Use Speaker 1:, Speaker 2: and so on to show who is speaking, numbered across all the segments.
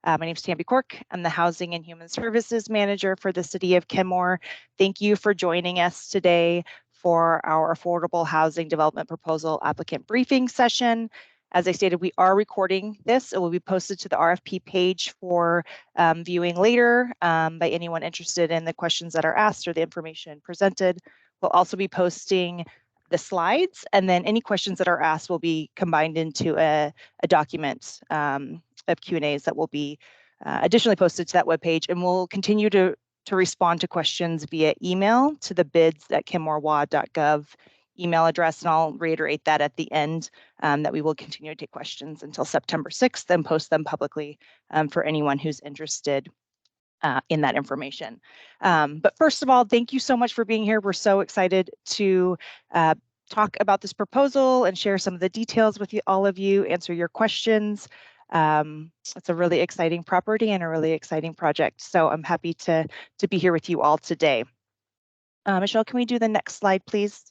Speaker 1: My name is Tammy Cork. I'm the Housing and Human Services Manager for the City of Kenmore. Thank you for joining us today for our Affordable Housing Development Proposal Applicant Briefing session. As I stated, we are recording this. It will be posted to the RFP page for viewing later by anyone interested in the questions that are asked or the information presented. We'll also be posting the slides, and then any questions that are asked will be combined into a document of Q&As that will be additionally posted to that webpage, and we'll continue to respond to questions via email to the bids@kenmorewa.gov email address, and I'll reiterate that at the end that we will continue to take questions until September 6th and post them publicly for anyone who's interested in that information. But first of all, thank you so much for being here. We're so excited to talk about this proposal and share some of the details with all of you, answer your questions. It's a really exciting property and a really exciting project. So I'm happy to be here with you all today. Michelle, can we do the next slide, please?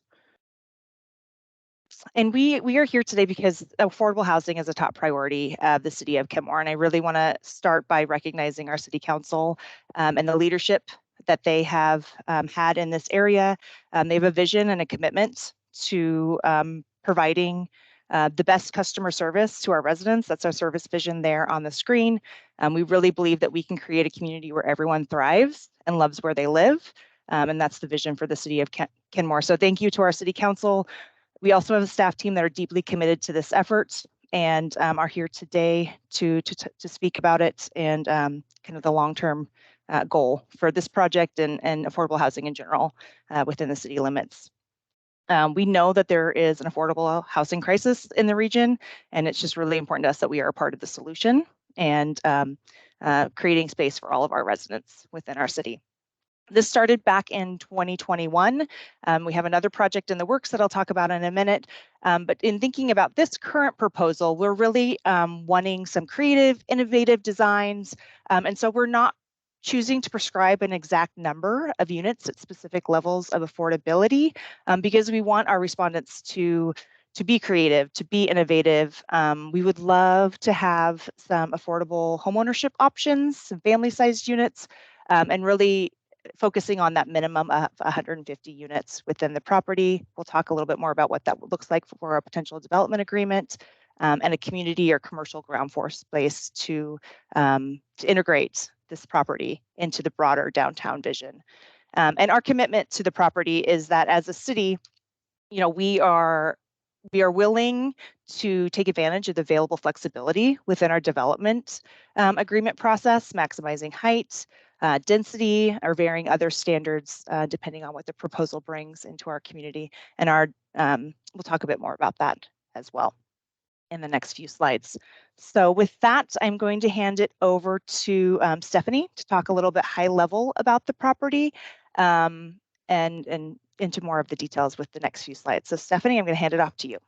Speaker 1: And we are here today because affordable housing is a top priority of the City of Kenmore. And I really want to start by recognizing our City Council and the leadership that they have had in this area. They have a vision and a commitment to providing the best customer service to our residents. That's our service vision there on the screen. We really believe that we can create a community where everyone thrives and loves where they live. And that's the vision for the City of Kenmore. So thank you to our City Council. We also have a staff team that are deeply committed to this effort and are here today to speak about it and kind of the long-term goal for this project and affordable housing in general within the city limits. We know that there is an affordable housing crisis in the region, and it's just really important to us that we are a part of the solution and creating space for all of our residents within our city. This started back in 2021. We have another project in the works that I'll talk about in a minute. But in thinking about this current proposal, we're really wanting some creative, innovative designs. And so we're not choosing to prescribe an exact number of units at specific levels of affordability because we want our respondents to be creative, to be innovative. We would love to have some affordable homeownership options, some family-sized units, and really focusing on that minimum of 150 units within the property. We'll talk a little bit more about what that looks like for a potential development agreement and a community or commercial ground floor space to integrate this property into the broader downtown vision. And our commitment to the property is that as a city, you know, we are willing to take advantage of the available flexibility within our development agreement process, maximizing height, density, or varying other standards depending on what the proposal brings into our community. And we'll talk a bit more about that as well in the next few slides. So with that, I'm going to hand it over to Stephanie to talk a little bit high level about the property and into more of the details with the next few slides. So Stephanie, I'm going to hand it off to you.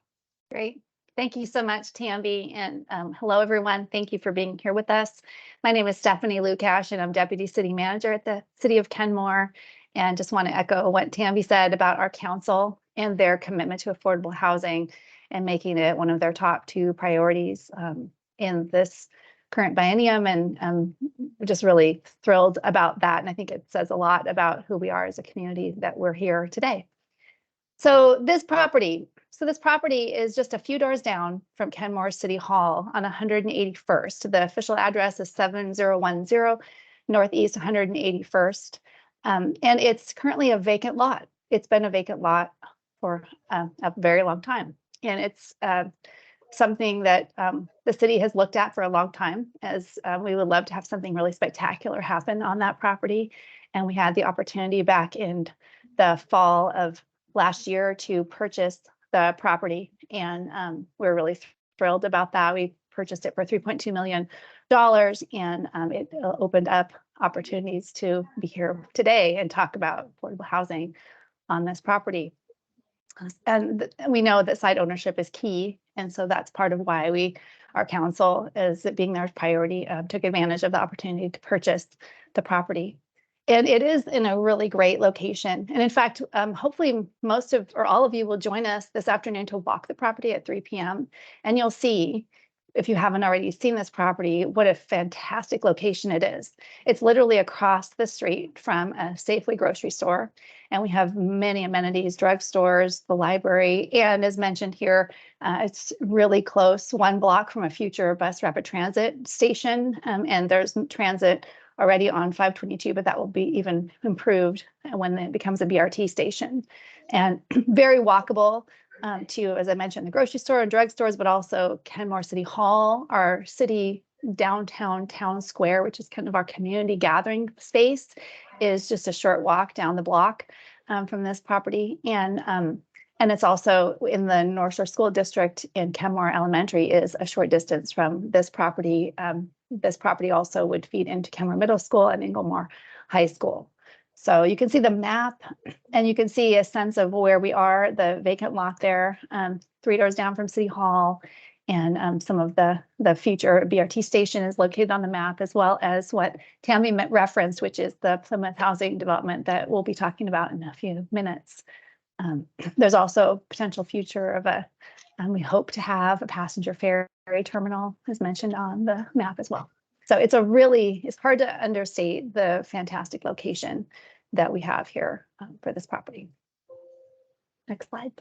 Speaker 2: Great. Thank you so much, Tammy. And hello, everyone. Thank you for being here with us. My name is Stephanie Lukash, and I'm Deputy City Manager at the City of Kenmore. And just want to echo what Tammy said about our council and their commitment to affordable housing and making it one of their top 2 priorities in this current biennium. And we're just really thrilled about that. And I think it says a lot about who we are as a community that we're here today. So this property is just a few doors down from Kenmore City Hall on 181st. The official address is 7010 Northeast 181st. And it's currently a vacant lot. It's been a vacant lot for a very long time. And it's something that the city has looked at for a long time, as we would love to have something really spectacular happen on that property. And we had the opportunity back in the fall of last year to purchase the property, and we're really thrilled about that. We purchased it for $3.2 million, and it opened up opportunities to be here today and talk about affordable housing on this property. And we know that site ownership is key, and so that's part of why our council, as it being their priority, took advantage of the opportunity to purchase the property. And it is in a really great location. And in fact, hopefully most of or all of you will join us this afternoon to walk the property at 3 p.m. And you'll see if you haven't already seen this property, what a fantastic location it is. It's literally across the street from a Safeway grocery store. And we have many amenities, drugstores, the library, and as mentioned here, it's really close, 1 block from a future bus rapid transit station. And there's transit already on 522, but that will be even improved when it becomes a BRT station. And very walkable to, as I mentioned, the grocery store and drugstores, but also Kenmore City Hall, our city downtown town square, which is kind of our community gathering space, is just a short walk down the block from this property. And it's also in the North Shore School District, in Kenmore Elementary is a short distance from this property. This property also would feed into Kenmore Middle School and Inglemore High School. So you can see the map and you can see a sense of where we are, the vacant lot there, 3 doors down from City Hall. And some of the future BRT station is located on the map, as well as what Tammy referenced, which is the Plymouth housing development that we'll be talking about in a few minutes. There's also potential future of we hope to have a passenger ferry terminal, as mentioned on the map as well. So it's hard to understate the fantastic location that we have here for this property. Next slide.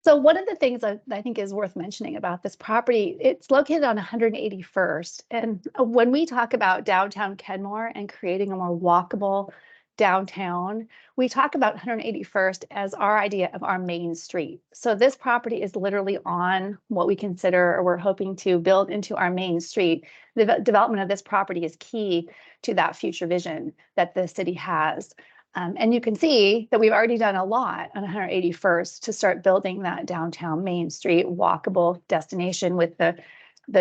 Speaker 2: So one of the things I think is worth mentioning about this property, it's located on 181st. And when we talk about downtown Kenmore and creating a more walkable downtown, we talk about 181st as our idea of our main street. So this property is literally on what we consider, or we're hoping to build into our main street. The development of this property is key to that future vision that the city has. And you can see that we've already done a lot on 181st to start building that downtown Main Street walkable destination with the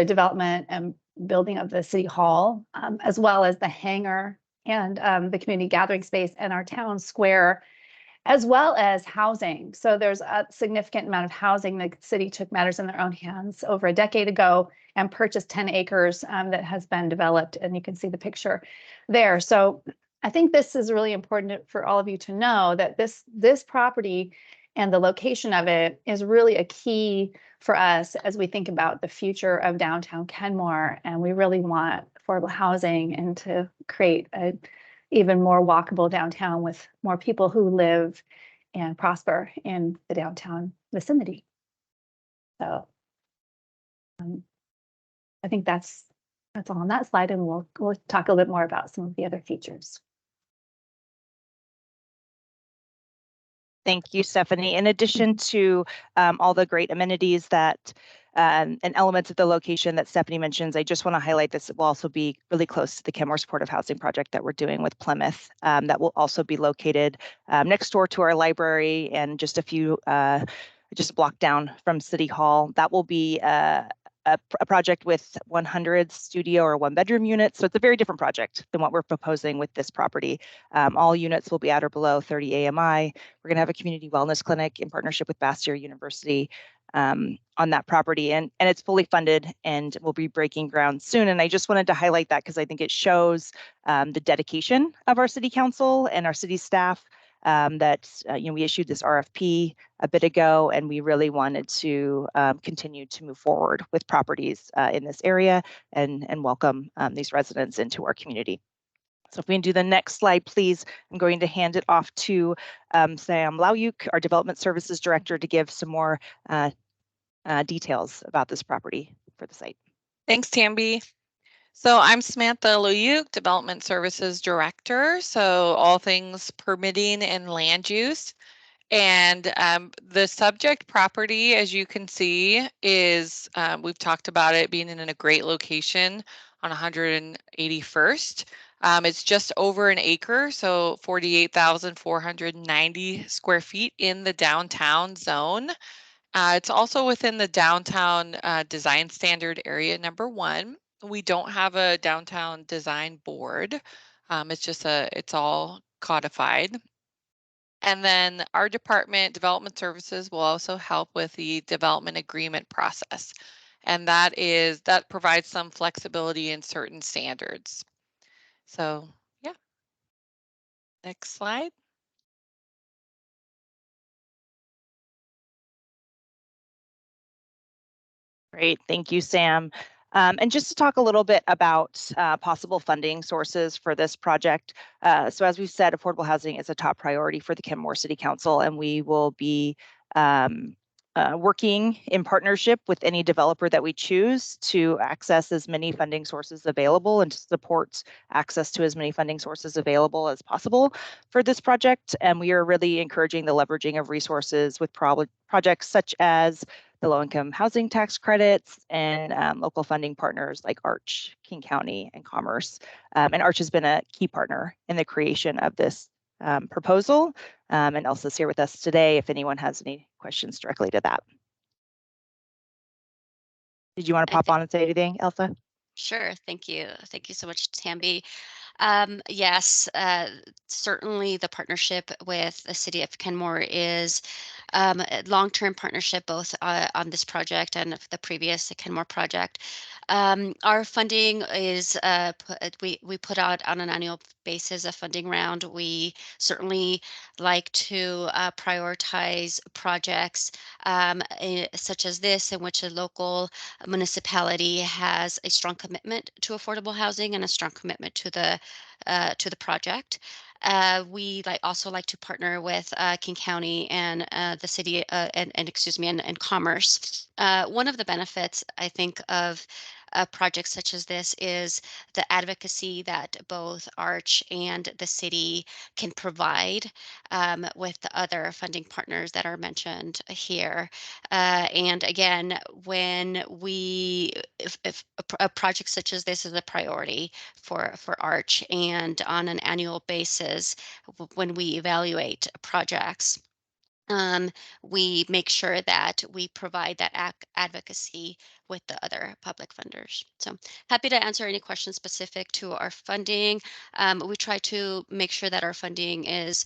Speaker 2: development and building of the City Hall, as well as the hangar and the community gathering space and our town square, as well as housing. So there's a significant amount of housing. The city took matters in their own hands over a decade ago and purchased 10 acres that has been developed. And you can see the picture there. So I think this is really important for all of you to know that this property and the location of it is really a key for us as we think about the future of downtown Kenmore. And we really want affordable housing and to create a even more walkable downtown with more people who live and prosper in the downtown vicinity. So I think that's all on that slide, and we'll talk a little bit more about some of the other features.
Speaker 1: Thank you, Stephanie. In addition to all the great amenities that and elements of the location that Stephanie mentions, I just want to highlight this will also be really close to the Kenmore Supportive Housing Project that we're doing with Plymouth. That will also be located next door to our library and just a block down from City Hall. That will be a project with 100 studio or 1-bedroom units. So it's a very different project than what we're proposing with this property. All units will be at or below 30 AMI. We're going to have a community wellness clinic in partnership with Bastyr University on that property. And it's fully funded and we'll be breaking ground soon. And I just wanted to highlight that because I think it shows the dedication of our city council and our city staff. We issued this RFP a bit ago, and we really wanted to continue to move forward with properties in this area and welcome these residents into our community. So if we can do the next slide, please, I'm going to hand it off to Sam Lauyuk, our Development Services Director, to give some more details about this property for the site.
Speaker 3: Thanks, Tamby. So I'm Samantha Lauyuk, Development Services Director, so all things permitting and land use. And the subject property, as you can see, is, we've talked about it being in a great location on 181st. It's just over an acre, so 48,490 square feet in the downtown zone. It's also within the downtown design standard area number 1. We don't have a downtown design board. It's all codified. And then our department, Development Services, will also help with the development agreement process. And that provides some flexibility in certain standards. So, yeah. Next slide.
Speaker 1: Great, thank you, Sam. And just to talk a little bit about possible funding sources for this project. So as we've said, affordable housing is a top priority for the Kenmore City Council, and we will be working in partnership with any developer that we choose to access as many funding sources available and to support access to as many funding sources available as possible for this project. And we are really encouraging the leveraging of resources with projects such as the low-income housing tax credits and local funding partners like Arch, King County, and Commerce. And Arch has been a key partner in the creation of this proposal. And Elsa's here with us today if anyone has any questions directly to that. Did you want to pop on and say anything, Elsa?
Speaker 4: Sure. Thank you. Thank you so much, Tamby. Yes, certainly the partnership with the City of Kenmore is a long-term partnership, both on this project and the previous Kenmore project. Our funding is we put out on an annual basis a funding round. We certainly like to prioritize projects such as this, in which a local municipality has a strong commitment to affordable housing and a strong commitment to the project. We also like to partner with King County and the city and excuse me and Commerce. One of the benefits I think of projects such as this is the advocacy that both Arch and the city can provide with the other funding partners that are mentioned here. And again, when if a project such as this is a priority for Arch, and on an annual basis, when we evaluate projects, we make sure that we provide that advocacy with the other public funders. So happy to answer any questions specific to our funding. We try to make sure that our funding is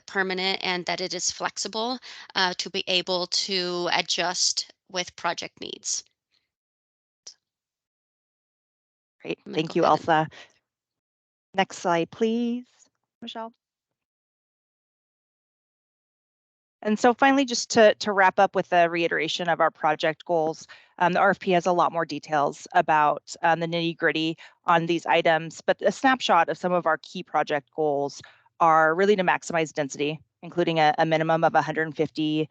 Speaker 4: permanent and that it is flexible to be able to adjust with project needs.
Speaker 1: Great, thank you, Elsa. Next slide, please, Michelle. And so finally, just to wrap up with a reiteration of our project goals, the RFP has a lot more details about the nitty gritty on these items, but a snapshot of some of our key project goals are really to maximize density, including a minimum of 150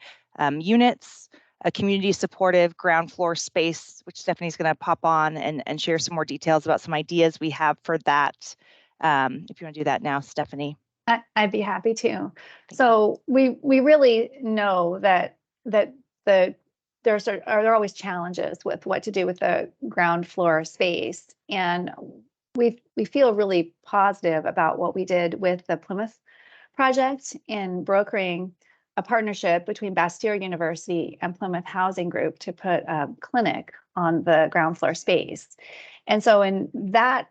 Speaker 1: units, a community supportive ground floor space, which Stephanie's going to pop on and share some more details about some ideas we have for that. If you want to do that now, Stephanie.
Speaker 2: I'd be happy to. So we really know that there are always challenges with what to do with the ground floor space, and we feel really positive about what we did with the Plymouth project in brokering a partnership between Bastyr University and Plymouth Housing Group to put a clinic on the ground floor space. And so in that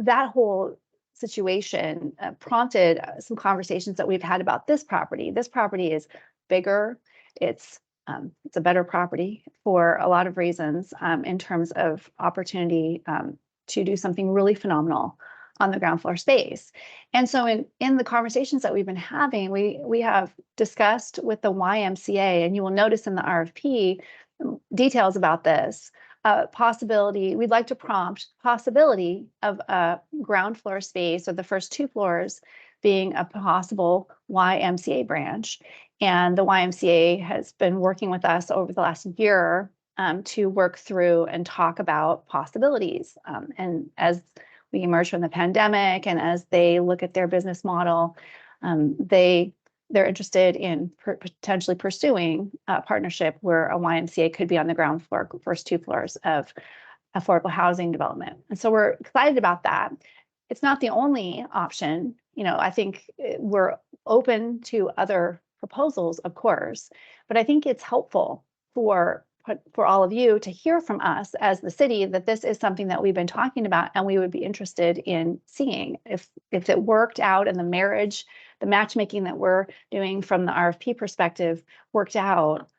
Speaker 2: whole situation prompted some conversations that we've had about this property. This property is bigger. It's a better property for a lot of reasons in terms of opportunity to do something really phenomenal on the ground floor space. And so in the conversations that we've been having, we have discussed with the YMCA, and you will notice in the RFP details about this. Possibility, we'd like to prompt possibility of a ground floor space, or the first 2 floors being a possible YMCA branch. And the YMCA has been working with us over the last year to work through and talk about possibilities. And as we emerge from the pandemic and as they look at their business model, they're interested in potentially pursuing a partnership where a YMCA could be on the ground floor, first 2 floors of affordable housing development. And so we're excited about that. It's not the only option. You know, I think we're open to other proposals, of course, but I think it's helpful for all of you to hear from us as the city that this is something that we've been talking about and we would be interested in seeing if it worked out and the matchmaking that we're doing from the RFP perspective worked out.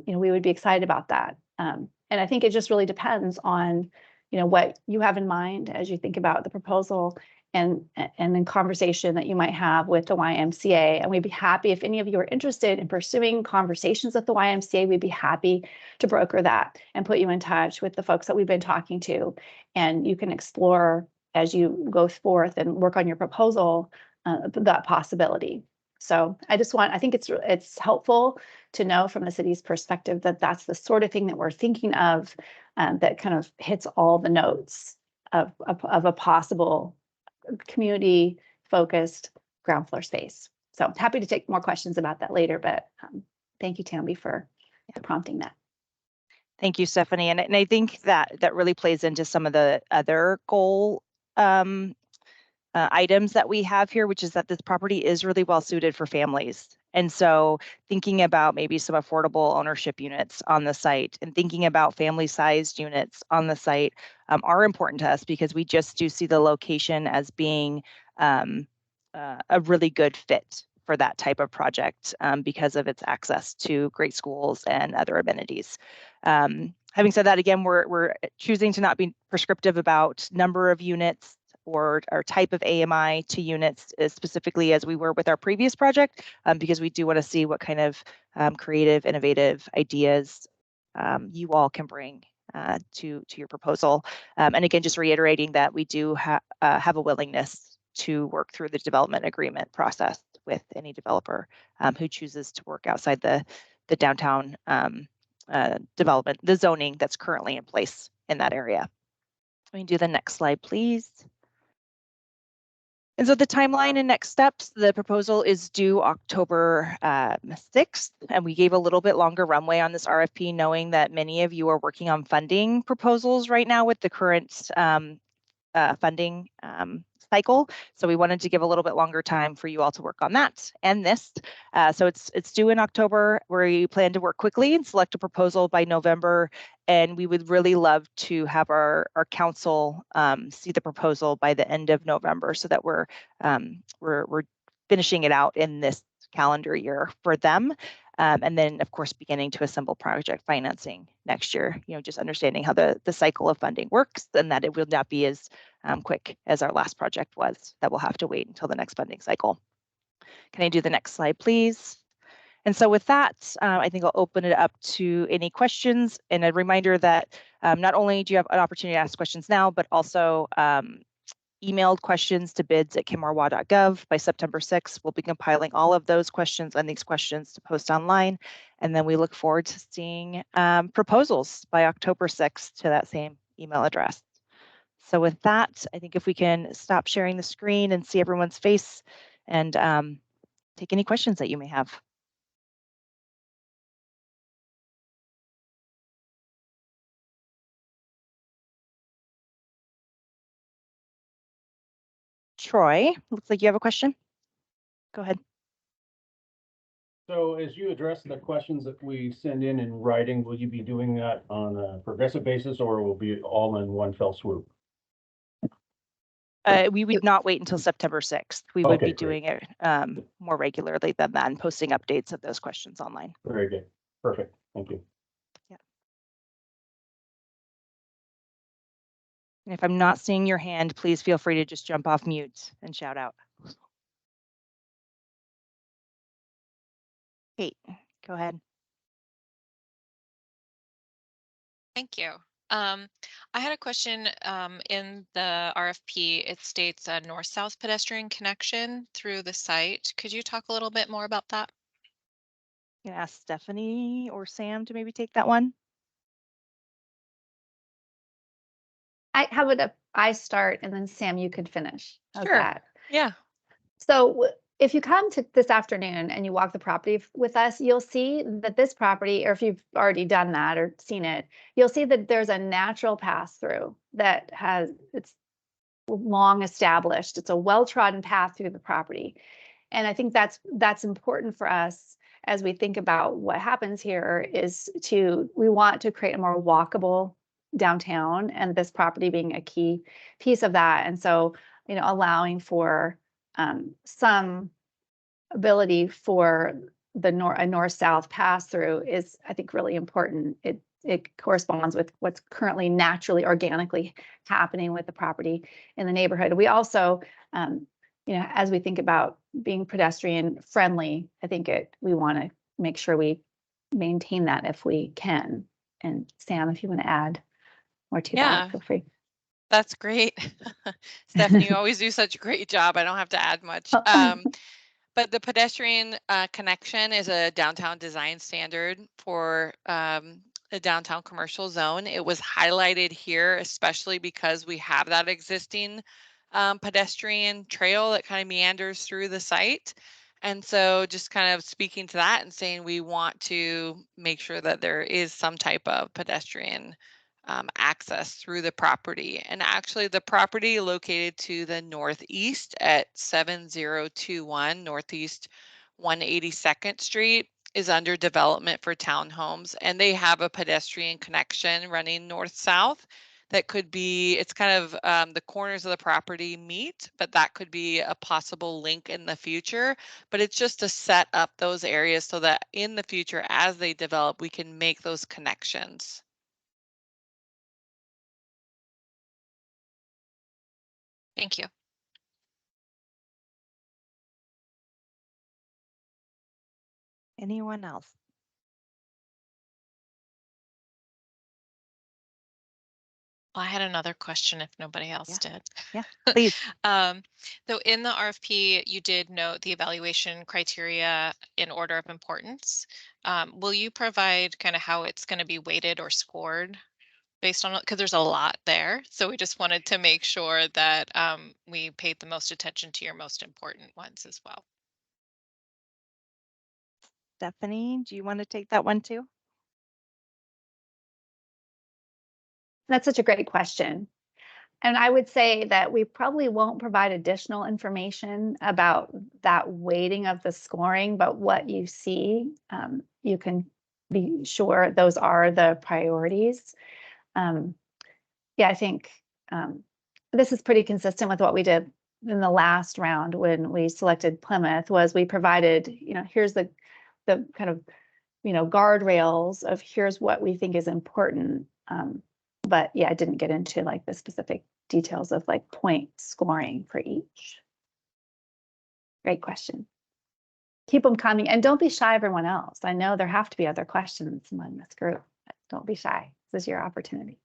Speaker 2: We would be excited about that. And I think it just really depends on, what you have in mind as you think about the proposal and in conversation that you might have with the YMCA. And we'd be happy if any of you are interested in pursuing conversations with the YMCA, we'd be happy to broker that and put you in touch with the folks that we've been talking to. And you can explore as you go forth and work on your proposal, that possibility. So I think it's helpful to know from the city's perspective that that's the sort of thing that we're thinking of, that kind of hits all the notes of a possible community-focused ground floor space. So happy to take more questions about that later, but thank you, Tammy, for prompting that.
Speaker 1: Thank you, Stephanie. And I think that really plays into some of the other goal items that we have here, which is that this property is really well suited for families. And so thinking about maybe some affordable ownership units on the site and thinking about family-sized units on the site are important to us, because we just do see the location as being a really good fit for that type of project, because of its access to great schools and other amenities. Having said that, again, we're choosing to not be prescriptive about number of units or type of AMI to units, specifically as we were with our previous project, because we do want to see what kind of creative, innovative ideas you all can bring to your proposal. And again, just reiterating that we do have a willingness to work through the development agreement process with any developer who chooses to work outside the downtown development, the zoning that's currently in place in that area. We can do the next slide, please. And so the timeline and next steps, the proposal is due October 6th, and we gave a little bit longer runway on this RFP, knowing that many of you are working on funding proposals right now with the current funding cycle. So we wanted to give a little bit longer time for you all to work on that and this. So it's due in October, where we plan to work quickly and select a proposal by November. And we would really love to have our council see the proposal by the end of November, so that we're finishing it out in this calendar year for them. And then, of course, beginning to assemble project financing next year, just understanding how the cycle of funding works, and that it will not be as quick as our last project was, that we'll have to wait until the next funding cycle. Can I do the next slide, please? And so with that, I think I'll open it up to any questions, and a reminder that not only do you have an opportunity to ask questions now, but also emailed questions to bids@kenmorewa.gov by September 6th. We'll be compiling all of those questions and these questions to post online. And then we look forward to seeing proposals by October 6th to that same email address. So with that, I think if we can stop sharing the screen and see everyone's face and take any questions that you may have. Troy, looks like you have a question. Go ahead.
Speaker 5: So as you address the questions that we send in writing, will you be doing that on a progressive basis, or will it be all in one fell swoop?
Speaker 1: We would not wait until September 6th. We would be
Speaker 5: Okay,
Speaker 1: doing it more regularly than that and posting updates of those questions online.
Speaker 5: Very good. Perfect. Thank you.
Speaker 1: And if I'm not seeing your hand, please feel free to just jump off mute and shout out. Kate, go ahead.
Speaker 6: Thank you. I had a question. In the RFP, it states a north-south pedestrian connection through the site. Could you talk a little bit more about that?
Speaker 1: You can ask Stephanie or Sam to maybe take that one.
Speaker 2: How about I start and then Sam, you could finish. How's
Speaker 6: Sure.
Speaker 2: that?
Speaker 6: Yeah.
Speaker 2: So if you come to this afternoon and you walk the property with us, you'll see that this property, or if you've already done that or seen it, you'll see that there's a natural pass through that it's long established. It's a well-trodden path through the property. And I think that's important for us as we think about what happens here, is we want to create a more walkable downtown, and this property being a key piece of that. And so, allowing for some ability for a north-south pass through is, I think, really important. It corresponds with what's currently naturally, organically happening with the property in the neighborhood. We also, as we think about being pedestrian friendly, I think we want to make sure we maintain that if we can. And Sam, if you want to add more to
Speaker 3: Yeah.
Speaker 2: that, feel free.
Speaker 3: That's great. Stephanie, you always do such a great job. I don't have to add much. But the pedestrian connection is a downtown design standard for the downtown commercial zone. It was highlighted here, especially because we have that existing pedestrian trail that kind of meanders through the site. And so just kind of speaking to that and saying we want to make sure that there is some type of pedestrian access through the property. And actually the property located to the northeast at 7021 Northeast 182nd Street is under development for townhomes, and they have a pedestrian connection running north-south that could be, it's kind of the corners of the property meet, but that could be a possible link in the future. But it's just to set up those areas so that in the future, as they develop, we can make those connections.
Speaker 6: Thank you.
Speaker 1: Anyone else?
Speaker 6: Well, I had another question if nobody else did.
Speaker 1: Yeah, please.
Speaker 6: So in the RFP, you did note the evaluation criteria in order of importance. Will you provide kind of how it's going to be weighted or scored based on, because there's a lot there. So we just wanted to make sure that we paid the most attention to your most important ones as well.
Speaker 1: Stephanie, do you want to take that one too?
Speaker 2: That's such a great question. And I would say that we probably won't provide additional information about that weighting of the scoring, but what you see, you can be sure those are the priorities. Yeah, I think this is pretty consistent with what we did in the last round when we selected Plymouth. Was we provided, here's the kind of, guardrails of here's what we think is important. But yeah, I didn't get into like the specific details of like point scoring for each. Great question. Keep them coming, and don't be shy, everyone else. I know there have to be other questions among this group. But don't be shy. This is your opportunity.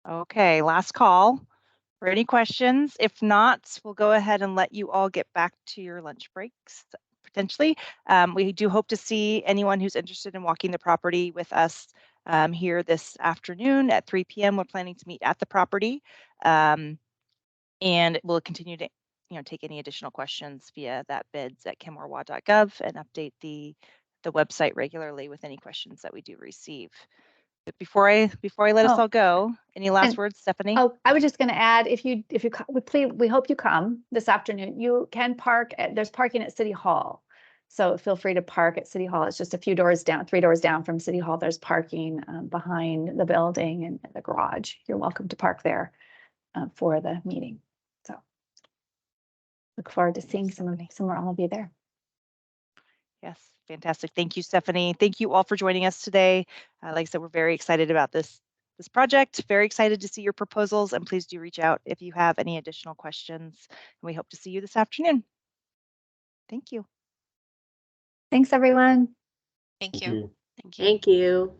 Speaker 1: Okay, last call for any questions. If not, we'll go ahead and let you all get back to your lunch breaks, potentially. We do hope to see anyone who's interested in walking the property with us here this afternoon at 3 p.m. We're planning to meet at the property, and we'll continue to take any additional questions via that bids@kenmorewa.gov and update the website regularly with any questions that we do receive. But before I let us all go, any last words, Stephanie?
Speaker 2: Oh, I was just going to add, if you please, we hope you come this afternoon. You can park there's parking at City Hall. So feel free to park at City Hall. It's just a few doors down, 3 doors down from City Hall. There's parking behind the building and the garage. You're welcome to park there for the meeting. So look forward to seeing some or all of you there.
Speaker 1: Yes, fantastic. Thank you, Stephanie. Thank you all for joining us today. Like I said, we're very excited about this project. Very excited to see your proposals, and please do reach out if you have any additional questions. And we hope to see you this afternoon. Thank you.
Speaker 2: Thanks, everyone.
Speaker 6: Thank you.
Speaker 4: Thank you.
Speaker 7: Thank you.